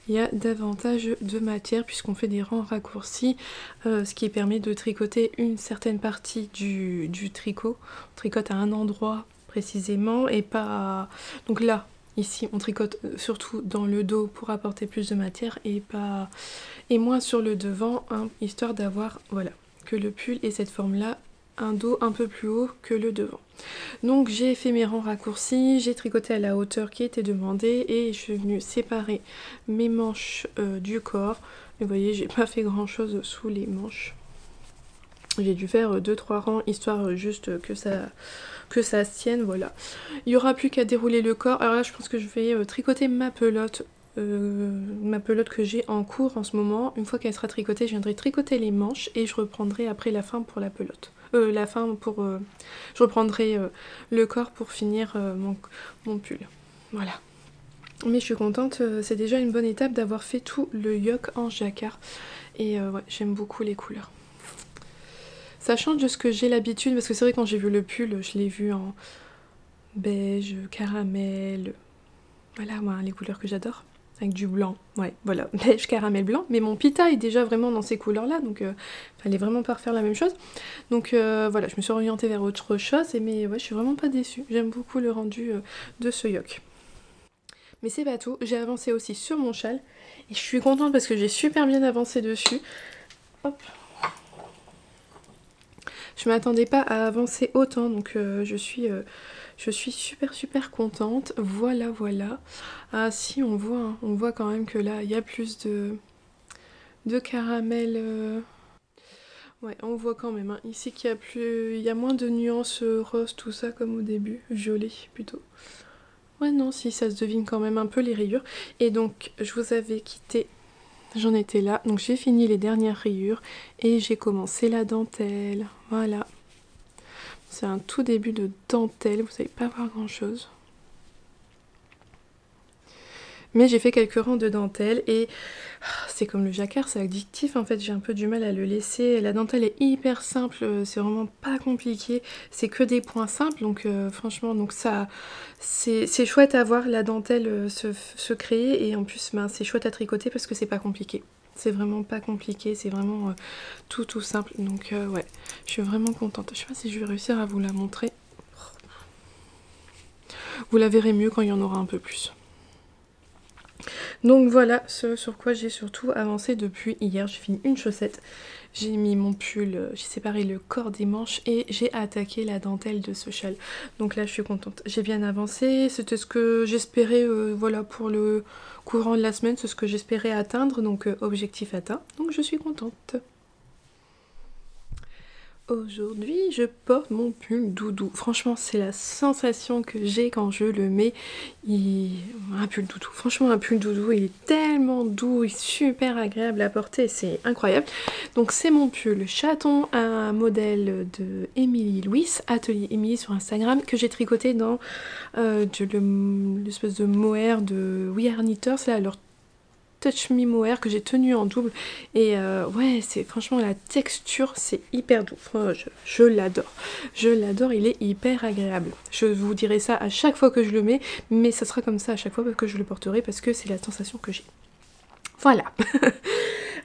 il y a davantage de matière puisqu'on fait des rangs raccourcis, ce qui permet de tricoter une certaine partie du tricot. On tricote à un endroit précisément et pas... Donc là, ici, on tricote surtout dans le dos pour apporter plus de matière et moins sur le devant, hein, histoire d'avoir, voilà, que le pull ait cette forme-là, un dos un peu plus haut que le devant. Donc j'ai fait mes rangs raccourcis, j'ai tricoté à la hauteur qui était demandée et je suis venue séparer mes manches du corps. Et vous voyez, j'ai pas fait grand chose sous les manches. J'ai dû faire 2-3 rangs histoire juste que ça se tienne, voilà. Il n'y aura plus qu'à dérouler le corps. Alors là je pense que je vais tricoter ma pelote que j'ai en cours en ce moment. Une fois qu'elle sera tricotée, je viendrai tricoter les manches et je reprendrai après la fin pour la pelote. Je reprendrai le corps pour finir mon pull. Voilà. Mais je suis contente, c'est déjà une bonne étape d'avoir fait tout le yoke en jacquard. Et ouais, j'aime beaucoup les couleurs. Ça change de ce que j'ai l'habitude, parce que c'est vrai quand j'ai vu le pull, je l'ai vu en beige, caramel. Voilà, moi, les couleurs que j'adore. Avec du blanc, ouais, voilà, beige, caramel, blanc. Mais mon pita est déjà vraiment dans ces couleurs-là, donc fallait vraiment pas refaire la même chose. Donc voilà, je me suis orientée vers autre chose, mais ouais, je suis vraiment pas déçue. J'aime beaucoup le rendu de ce yoke. Mais c'est pas tout, j'ai avancé aussi sur mon châle, et je suis contente parce que j'ai super bien avancé dessus. Hop. Je m'attendais pas à avancer autant, donc je suis super contente. Voilà, voilà. Ah si, on voit, hein, on voit quand même que là, il y a plus de caramel. Ouais, on voit quand même, hein, ici qu'il y a il y a moins de nuances rose, tout ça, comme au début. Violet, plutôt. Ouais, non, si, ça se devine quand même un peu les rayures. Et donc, je vous avais quitté... J'en étais là, donc j'ai fini les dernières rayures et j'ai commencé la dentelle, voilà. C'est un tout début de dentelle, vous n'allez pas voir grand chose. Mais j'ai fait quelques rangs de dentelle et c'est comme le jacquard, c'est addictif en fait, j'ai un peu du mal à le laisser. La dentelle est hyper simple, c'est vraiment pas compliqué, c'est que des points simples, donc franchement, donc ça, c'est chouette à voir la dentelle se créer et en plus ben, c'est chouette à tricoter parce que c'est pas compliqué. C'est vraiment pas compliqué, c'est vraiment tout simple. Donc ouais, je suis vraiment contente. Je sais pas si je vais réussir à vous la montrer. Vous la verrez mieux quand il y en aura un peu plus. Donc voilà ce sur quoi j'ai surtout avancé depuis hier. J'ai fini une chaussette, j'ai mis mon pull, j'ai séparé le corps des manches et j'ai attaqué la dentelle de ce châle. Donc là je suis contente, j'ai bien avancé, c'était ce que j'espérais voilà, pour le courant de la semaine, c'est ce que j'espérais atteindre, donc objectif atteint, donc je suis contente. Aujourd'hui, je porte mon pull doudou. Franchement, c'est la sensation que j'ai quand je le mets. Un pull doudou. Franchement, un pull doudou, il est tellement doux, il est super agréable à porter, c'est incroyable. Donc c'est mon pull chaton, un modèle de Émilie Louis, Atelier Émilie sur Instagram, que j'ai tricoté dans l'espèce de mohair de We Are Knitters, là, leur Touch Me Mohair que j'ai tenu en double et ouais, c'est franchement la texture, c'est hyper doux. Je l'adore, il est hyper agréable. Je vous dirai ça à chaque fois que je le mets, mais ça sera comme ça à chaque fois que je le porterai parce que c'est la sensation que j'ai. Voilà.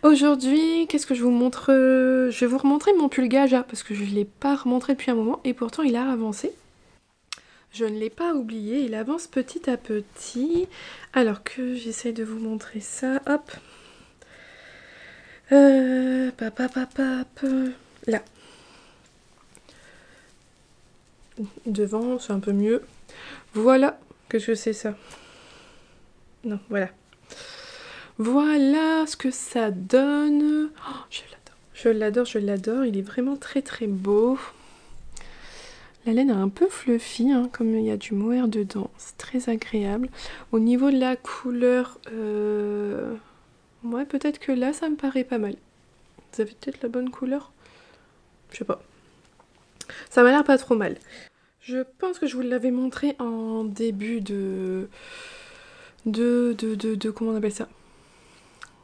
Aujourd'hui, qu'est-ce que je vous montre? Je vais vous remontrer mon pull Gaja parce que je ne l'ai pas remontré depuis un moment et pourtant il a avancé. Je ne l'ai pas oublié, il avance petit à petit. Alors que j'essaie de vous montrer ça, hop. Là. Devant, c'est un peu mieux. Voilà, qu'est-ce que c'est ça? Non, voilà. Voilà ce que ça donne. Oh, je l'adore, il est vraiment très très beau. La laine est un peu fluffy, hein, comme il y a du mohair dedans, c'est très agréable. Au niveau de la couleur, ouais, peut-être que là, ça me paraît pas mal. Vous avez peut-être la bonne couleur? Je sais pas. Ça m'a l'air pas trop mal. Je pense que je vous l'avais montré en début de comment on appelle ça?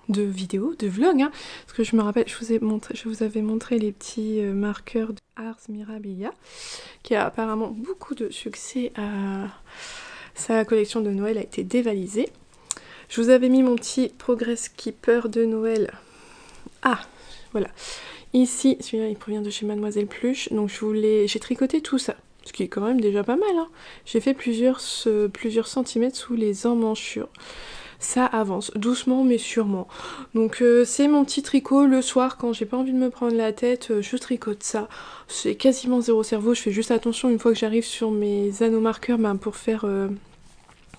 De vidéo, de vlog, hein, parce que je me rappelle, je vous avais montré les petits marqueurs de Ars Mirabilia, qui a apparemment beaucoup de succès à sa collection de Noël, a été dévalisée. Je vous avais mis mon petit Progress Keeper de Noël. Ah, voilà. Ici, celui-là, il provient de chez Mademoiselle Pluche, donc j'ai tricoté tout ça, ce qui est quand même déjà pas mal, hein. J'ai fait plusieurs centimètres sous les emmanchures. Ça avance, doucement mais sûrement. Donc c'est mon petit tricot le soir quand j'ai pas envie de me prendre la tête, je tricote ça. C'est quasiment zéro cerveau, je fais juste attention une fois que j'arrive sur mes anneaux marqueurs pour faire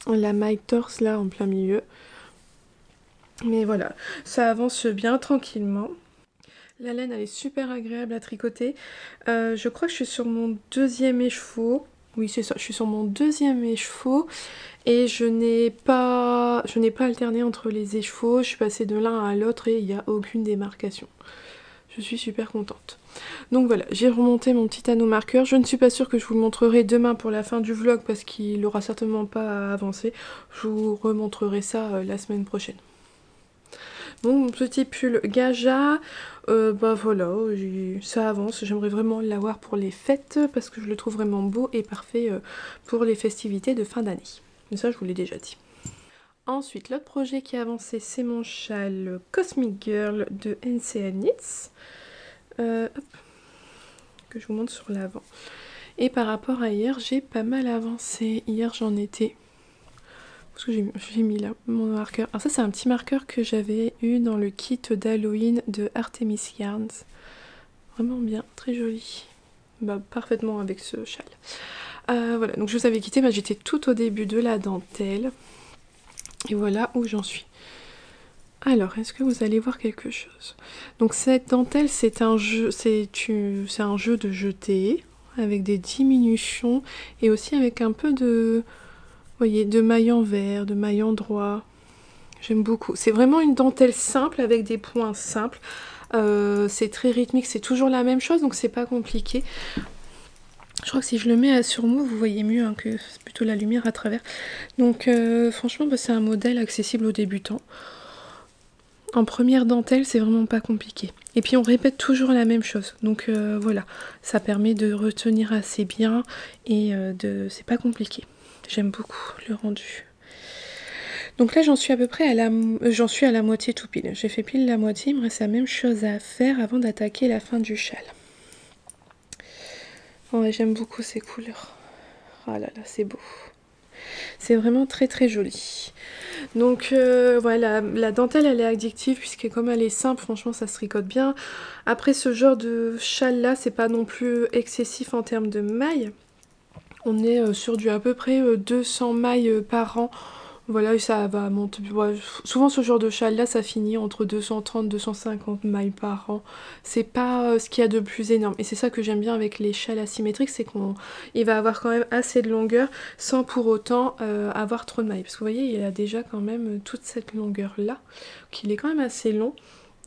la maille torse là en plein milieu. Mais voilà, ça avance bien tranquillement. La laine elle est super agréable à tricoter. Je crois que je suis sur mon deuxième écheveau. Oui c'est ça, je suis sur mon deuxième écheveau. Et je n'ai pas alterné entre les écheveaux, je suis passée de l'un à l'autre et il n'y a aucune démarcation. Je suis super contente. Donc voilà, j'ai remonté mon petit anneau marqueur. Je ne suis pas sûre que je vous le montrerai demain pour la fin du vlog parce qu'il n'aura certainement pas avancé. Je vous remontrerai ça la semaine prochaine. Donc mon petit pull Gaja, bah voilà, ça avance. J'aimerais vraiment l'avoir pour les fêtes parce que je le trouve vraiment beau et parfait pour les festivités de fin d'année. Mais ça, je vous l'ai déjà dit. Ensuite, l'autre projet qui a avancé, c'est mon châle Cosmic Girl de NCL Knits. Hop, que je vous montre sur l'avant. Et par rapport à hier, j'ai pas mal avancé. Hier, j'en étais... Parce que j'ai mis là mon marqueur. Alors ça, c'est un petit marqueur que j'avais eu dans le kit d'Halloween de Artemis Yarns. Vraiment bien, très joli. Bah, parfaitement avec ce châle. Voilà, donc je vous avais quitté, j'étais tout au début de la dentelle. Et voilà où j'en suis. Alors, est-ce que vous allez voir quelque chose? Donc cette dentelle, c'est un jeu de jeté, avec des diminutions, et aussi avec un peu de, vous voyez, de mailles en vert, de mailles en droit. J'aime beaucoup. C'est vraiment une dentelle simple, avec des points simples. C'est très rythmique, c'est toujours la même chose, donc c'est pas compliqué. Je crois que si je le mets sur moi, vous voyez mieux hein, que c'est plutôt la lumière à travers. Donc franchement, c'est un modèle accessible aux débutants. En première dentelle, c'est vraiment pas compliqué. Et puis on répète toujours la même chose. Donc voilà, ça permet de retenir assez bien et c'est pas compliqué. J'aime beaucoup le rendu. Donc là j'en suis à peu près j'en suis à la moitié tout pile. J'ai fait pile la moitié, il me reste la même chose à faire avant d'attaquer la fin du châle. Ouais, j'aime beaucoup ces couleurs. Oh là là, c'est beau. C'est vraiment très très joli. Donc voilà, la dentelle elle est addictive puisque comme elle est simple, franchement ça se tricote bien. Après ce genre de châle là, c'est pas non plus excessif en termes de mailles. On est sur du à peu près 200 mailles par an. Voilà, et ça va monter. Ouais, souvent ce genre de châle là, ça finit entre 230 250 mailles par an. C'est pas ce qu'il y a de plus énorme. Et c'est ça que j'aime bien avec les châles asymétriques, c'est qu'il va avoir quand même assez de longueur sans pour autant avoir trop de mailles. Parce que vous voyez, il a déjà quand même toute cette longueur là, qu'il est quand même assez long.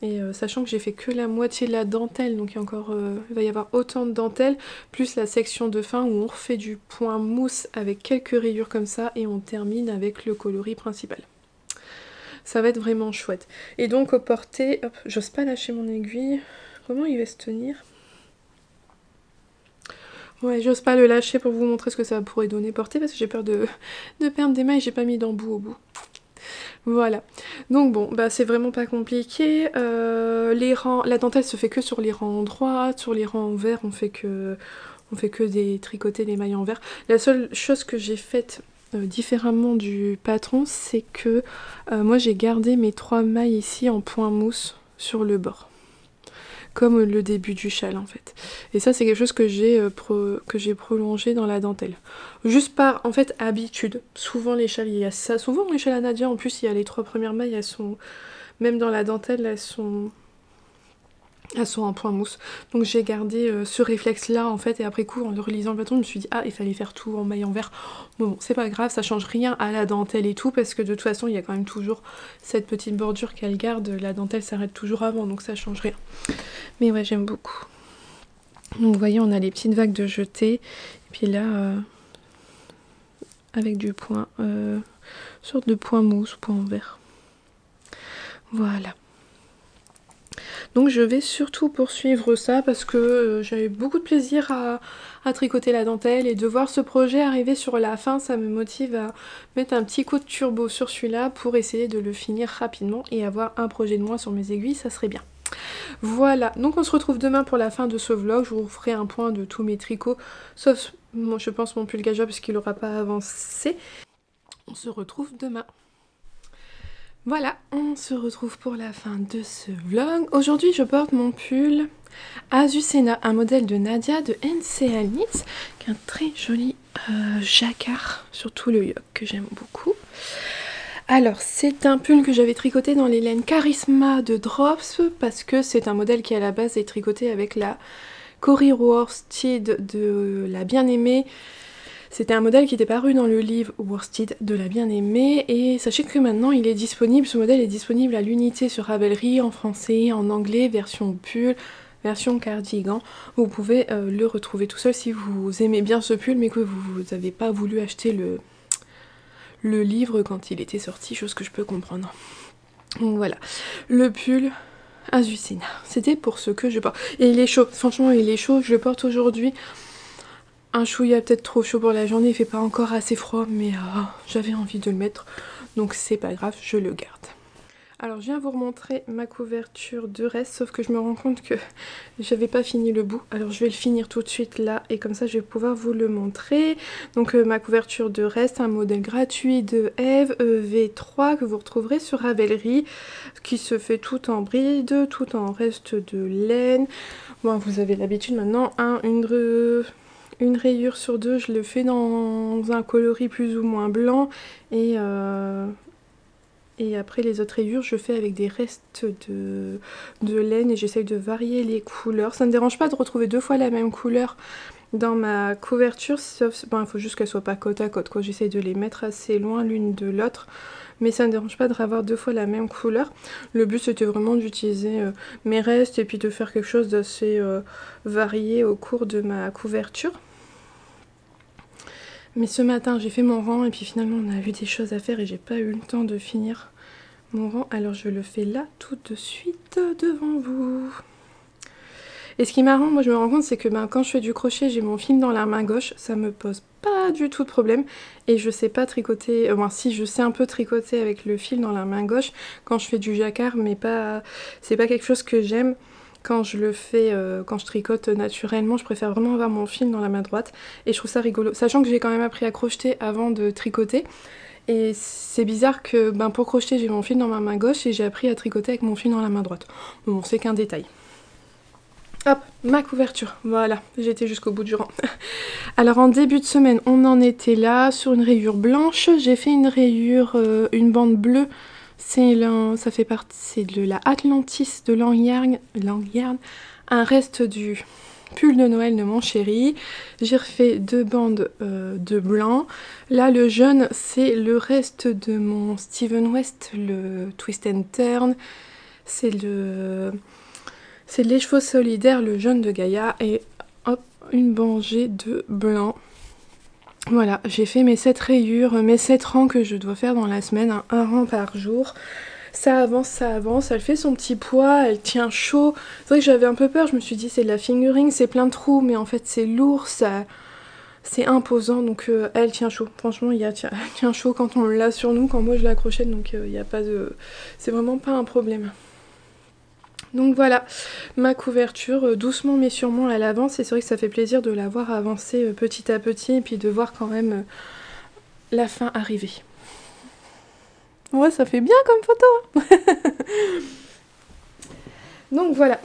Et sachant que j'ai fait que la moitié de la dentelle, donc il va y avoir autant de dentelle, plus la section de fin où on refait du point mousse avec quelques rayures comme ça, et on termine avec le coloris principal. Ça va être vraiment chouette. Et donc au porté, hop, j'ose pas lâcher mon aiguille. Comment il va se tenir? Ouais, j'ose pas le lâcher pour vous montrer ce que ça pourrait donner porté, parce que j'ai peur de perdre des mailles, j'ai pas mis d'embout au bout. Voilà, donc bon, bah c'est vraiment pas compliqué. Les rangs, la dentelle se fait que sur les rangs droits, sur les rangs envers, on fait que tricoter des mailles envers. La seule chose que j'ai faite différemment du patron, c'est que moi j'ai gardé mes 3 mailles ici en point mousse sur le bord. Comme le début du châle en fait. Et ça c'est quelque chose que j'ai prolongé dans la dentelle. Juste par en fait habitude. Souvent les châles il y a ça. Souvent les châles à Nadia en plus il y a les 3 premières mailles, elles sont même dans la dentelle elles sont en point mousse. Donc j'ai gardé ce réflexe là en fait, et après coup en le relisant le patron je me suis dit ah il fallait faire tout en maille envers. Bon c'est pas grave, ça change rien à la dentelle et tout, parce que de toute façon il y a quand même toujours cette petite bordure qu'elle garde, la dentelle s'arrête toujours avant, donc ça change rien. Mais ouais j'aime beaucoup. Donc vous voyez on a les petites vagues de jeté, et puis là avec du point, sorte de point mousse, point envers. Voilà. Donc je vais surtout poursuivre ça parce que j'avais beaucoup de plaisir à tricoter la dentelle, et de voir ce projet arriver sur la fin, ça me motive à mettre un petit coup de turbo sur celui-là pour essayer de le finir rapidement et avoir un projet de moins sur mes aiguilles, ça serait bien. Voilà, donc on se retrouve demain pour la fin de ce vlog. Je vous ferai un point de tous mes tricots, sauf je pense mon pull Gaja parce qu'il n'aura pas avancé. On se retrouve demain. Voilà, on se retrouve pour la fin de ce vlog. Aujourd'hui, je porte mon pull Azucena, un modèle de Nadia de NCL Knits, qui est un très joli jacquard sur tout le yoke que j'aime beaucoup. Alors, c'est un pull que j'avais tricoté dans les laines Charisma de Drops, parce que c'est un modèle qui à la base est tricoté avec la Cory Worsted de la Bien-Aimée. C'était un modèle qui était paru dans le livre Worsted de la Bien-Aimée, et sachez que maintenant il est disponible, ce modèle est disponible à l'unité sur Ravelry, en français, en anglais, version pull, version cardigan. Vous pouvez le retrouver tout seul si vous aimez bien ce pull mais que vous n'avez pas voulu acheter le livre quand il était sorti, chose que je peux comprendre. Donc voilà, le pull Azucena, c'était pour ce que je porte. Et il est chaud, franchement il est chaud, je le porte aujourd'hui. Un chouïa peut-être trop chaud pour la journée, il fait pas encore assez froid, mais j'avais envie de le mettre, donc c'est pas grave, je le garde. Alors je viens vous remontrer ma couverture de reste, sauf que je me rends compte que j'avais pas fini le bout, alors je vais le finir tout de suite là, et comme ça je vais pouvoir vous le montrer. Donc ma couverture de reste, un modèle gratuit de Eve V3 que vous retrouverez sur Ravelry, qui se fait tout en bride, tout en reste de laine. Bon, vous avez l'habitude maintenant, hein, une rayure sur deux, je le fais dans un coloris plus ou moins blanc, et après les autres rayures je fais avec des restes de laine, et j'essaye de varier les couleurs. Ça ne me dérange pas de retrouver 2 fois la même couleur dans ma couverture, sauf il faut juste qu'elles soient pas côte à côte, quoi. J'essaye de les mettre assez loin l'une de l'autre, mais ça ne me dérange pas de avoir 2 fois la même couleur. Le but c'était vraiment d'utiliser mes restes et puis de faire quelque chose d'assez varié au cours de ma couverture. Mais ce matin j'ai fait mon rang et puis finalement on a eu des choses à faire et j'ai pas eu le temps de finir mon rang, alors je le fais là tout de suite devant vous. Et ce qui est marrant, moi je me rends compte, c'est que quand je fais du crochet, j'ai mon fil dans la main gauche, ça me pose pas du tout de problème. Et je sais pas tricoter, si je sais un peu tricoter avec le fil dans la main gauche quand je fais du jacquard, mais pas, c'est pas quelque chose que j'aime. Quand je le fais, quand je tricote naturellement, je préfère vraiment avoir mon fil dans la main droite. Et je trouve ça rigolo, sachant que j'ai quand même appris à crocheter avant de tricoter. Et c'est bizarre que pour crocheter, j'ai mon fil dans ma main gauche et j'ai appris à tricoter avec mon fil dans la main droite. Bon, c'est qu'un détail. Hop, ma couverture, voilà, j'étais jusqu'au bout du rang. Alors en début de semaine, on en était là, sur une rayure blanche. J'ai fait une rayure, une bande bleue. Ça fait partie de la Atlantis de Langyarn, un reste du pull de Noël de mon chéri. J'ai refait 2 bandes de blanc. Là, le jaune, c'est le reste de mon Steven West, le Twist and Turn. C'est de l'écheveau solidaire, le jaune de Gaïa. Et hop, une bangée de blanc. Voilà, j'ai fait mes 7 rayures, mes 7 rangs que je dois faire dans la semaine, hein, un rang par jour. Ça avance, elle fait son petit poids, elle tient chaud. C'est vrai que j'avais un peu peur, je me suis dit c'est de la fingering, c'est plein de trous, mais en fait c'est lourd, c'est imposant, donc elle tient chaud. Franchement, elle tient chaud quand on l'a sur nous, quand moi je la crochette, donc il n'y a pas de... c'est vraiment pas un problème. Donc voilà, ma couverture, doucement mais sûrement elle avance, et c'est vrai que ça fait plaisir de la voir avancer petit à petit, et puis de voir quand même la fin arriver. Ouais, ça fait bien comme photo. Donc voilà,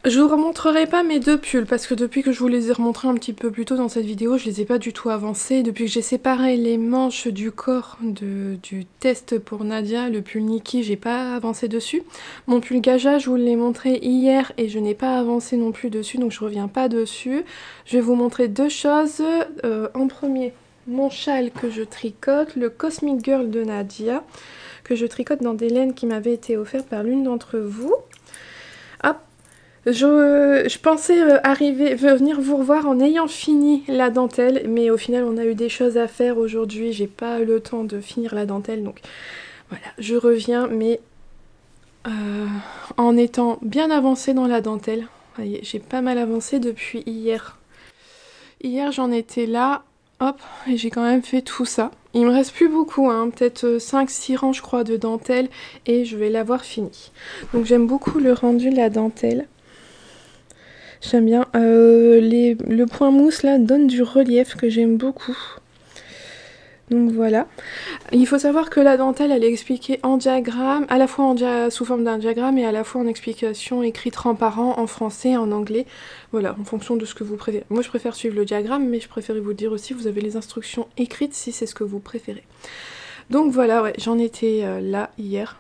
je vous remontrerai pas mes 2 pulls, parce que depuis que je vous les ai remontrés un petit peu plus tôt dans cette vidéo, je les ai pas du tout avancés. Depuis que j'ai séparé les manches du corps du test pour Nadia, le pull Nikki, j'ai pas avancé dessus. Mon pull Gaja, je vous l'ai montré hier et je n'ai pas avancé non plus dessus, donc je reviens pas dessus. Je vais vous montrer 2 choses. En premier, mon châle que je tricote, le Cosmic Girl de Nadia, que je tricote dans des laines qui m'avaient été offertes par l'une d'entre vous. Hop, je pensais venir vous revoir en ayant fini la dentelle, mais au final on a eu des choses à faire aujourd'hui, j'ai pas eu le temps de finir la dentelle, donc voilà, je reviens, mais en étant bien avancée dans la dentelle. Vous voyez, j'ai pas mal avancé depuis hier. Hier j'en étais là, hop, et j'ai quand même fait tout ça. Il me reste plus beaucoup, hein, peut-être 5-6 rangs je crois de dentelle, et je vais l'avoir fini. Donc j'aime beaucoup le rendu de la dentelle. J'aime bien. Le point mousse là donne du relief que j'aime beaucoup. Donc voilà. Il faut savoir que la dentelle elle est expliquée en diagramme, à la fois sous forme d'un diagramme et à la fois en explication écrite rang par rang en français et en anglais. Voilà, en fonction de ce que vous préférez. Moi je préfère suivre le diagramme, mais je préfère vous dire aussi, vous avez les instructions écrites si c'est ce que vous préférez. Donc voilà, ouais, j'en étais là hier.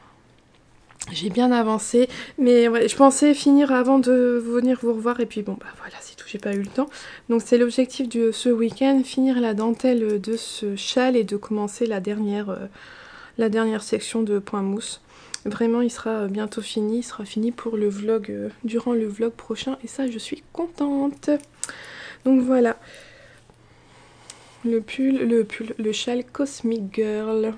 J'ai bien avancé, mais ouais, je pensais finir avant de venir vous revoir, et puis bon bah voilà, c'est tout, j'ai pas eu le temps. Donc c'est l'objectif de ce week-end, finir la dentelle de ce châle et de commencer la dernière section de point mousse. Vraiment il sera bientôt fini, il sera fini pour le vlog, durant le vlog prochain, et ça je suis contente. Donc voilà, le châle Cosmic Girl.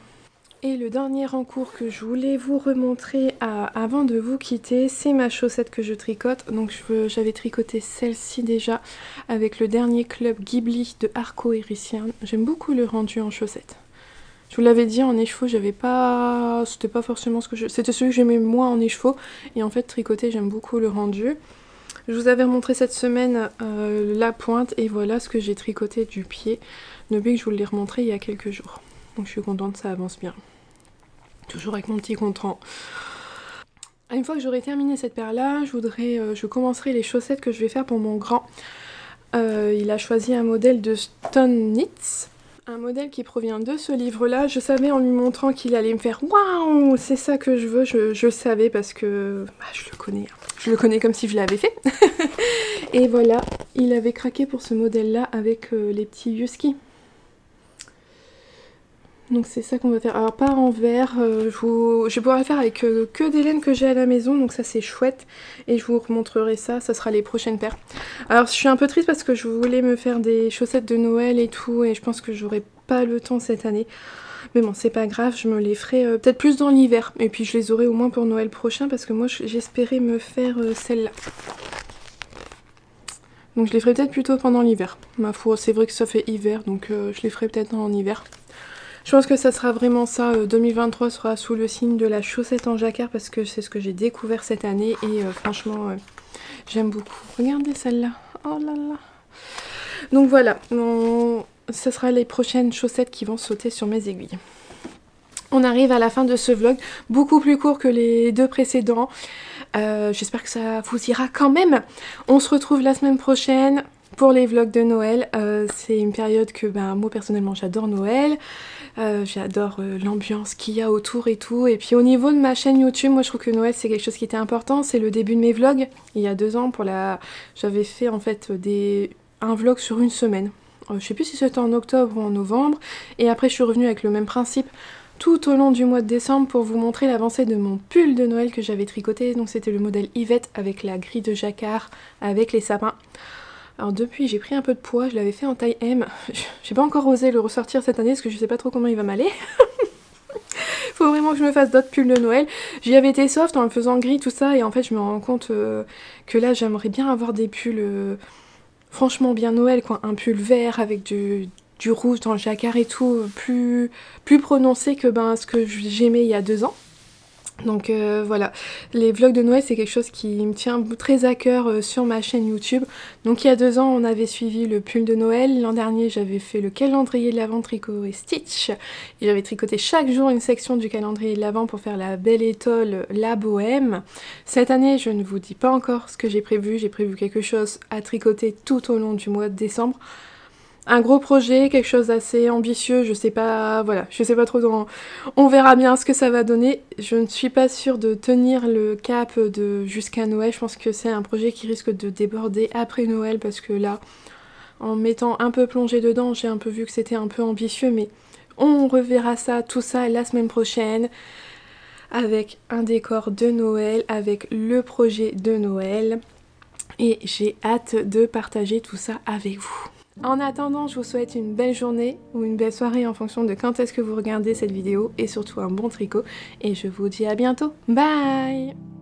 Et le dernier en cours que je voulais vous remontrer avant de vous quitter, c'est ma chaussette que je tricote. Donc j'avais tricoté celle-ci déjà avec le dernier club Ghibli de Arco et Rician. J'aime beaucoup le rendu en chaussette. Je vous l'avais dit, en écheveau, c'était pas forcément ce que c'était celui que j'aimais moins en écheveau. Et en fait, tricoter, j'aime beaucoup le rendu. Je vous avais remontré cette semaine la pointe, et voilà ce que j'ai tricoté du pied depuis que je vous l'ai remontré il y a quelques jours. Donc je suis contente, ça avance bien. Toujours avec mon petit compte-rendu. Une fois que j'aurai terminé cette paire-là, je commencerai les chaussettes que je vais faire pour mon grand. Il a choisi un modèle de Stone Knits, un modèle qui provient de ce livre-là. Je savais en lui montrant qu'il allait me faire « Waouh, c'est ça que je veux », je le savais parce que je le connais. Je le connais comme si je l'avais fait. Et voilà, il avait craqué pour ce modèle-là avec les petits Husky. Donc c'est ça qu'on va faire. Alors pas en vert, je vais pouvoir le faire avec que des laines que j'ai à la maison, donc ça c'est chouette. Et je vous remontrerai ça, ça sera les prochaines paires. Alors je suis un peu triste parce que je voulais me faire des chaussettes de Noël et tout, et je pense que j'aurai pas le temps cette année. Mais bon, c'est pas grave, je me les ferai peut-être plus dans l'hiver. Et puis je les aurai au moins pour Noël prochain, parce que moi j'espérais me faire celle-là. Donc je les ferai peut-être plutôt pendant l'hiver. Ma foi, c'est vrai que ça fait hiver, donc je les ferai peut-être en hiver. Je pense que ça sera vraiment ça, 2023 sera sous le signe de la chaussette en jacquard parce que c'est ce que j'ai découvert cette année et franchement j'aime beaucoup. Regardez celle-là, oh là là. Donc voilà, ça sera les prochaines chaussettes qui vont sauter sur mes aiguilles. On arrive à la fin de ce vlog, beaucoup plus court que les deux précédents. J'espère que ça vous ira quand même. On se retrouve la semaine prochaine pour les vlogs de Noël. C'est une période que moi personnellement j'adore Noël. J'adore l'ambiance qu'il y a autour et tout. Et puis au niveau de ma chaîne YouTube, moi je trouve que Noël c'est quelque chose qui était important. C'est le début de mes vlogs. Il y a 2 ans, j'avais fait en fait un vlog sur une semaine. Je sais plus si c'était en octobre ou en novembre. Et après je suis revenue avec le même principe tout au long du mois de décembre pour vous montrer l'avancée de mon pull de Noël que j'avais tricoté. Donc c'était le modèle Yvette avec la grille de jacquard, avec les sapins. Alors depuis j'ai pris un peu de poids, je l'avais fait en taille M. J'ai pas encore osé le ressortir cette année parce que je sais pas trop comment il va m'aller. Faut vraiment que je me fasse d'autres pulls de Noël. J'y avais été soft en le faisant gris tout ça et en fait je me rends compte que là j'aimerais bien avoir des pulls franchement bien Noël quoi. Un pull vert avec du rouge dans le jacquard et tout, plus prononcé que ce que j'aimais il y a 2 ans. Donc voilà, les vlogs de Noël c'est quelque chose qui me tient très à cœur sur ma chaîne YouTube. Donc il y a 2 ans on avait suivi le pull de Noël, l'an dernier j'avais fait le calendrier de l'Avent tricot et stitch. Et j'avais tricoté chaque jour une section du calendrier de l'Avent pour faire la belle étole, la bohème. Cette année je ne vous dis pas encore ce que j'ai prévu quelque chose à tricoter tout au long du mois de décembre. Un gros projet, quelque chose d'assez ambitieux, je sais pas, voilà, je sais pas trop, on verra bien ce que ça va donner. Je ne suis pas sûre de tenir le cap jusqu'à Noël, je pense que c'est un projet qui risque de déborder après Noël parce que là, en m'étant un peu plongée dedans, j'ai un peu vu que c'était un peu ambitieux, mais on reverra tout ça la semaine prochaine avec un décor de Noël, avec le projet de Noël et j'ai hâte de partager tout ça avec vous. En attendant, je vous souhaite une belle journée ou une belle soirée en fonction de quand est-ce que vous regardez cette vidéo et surtout un bon tricot et je vous dis à bientôt. Bye!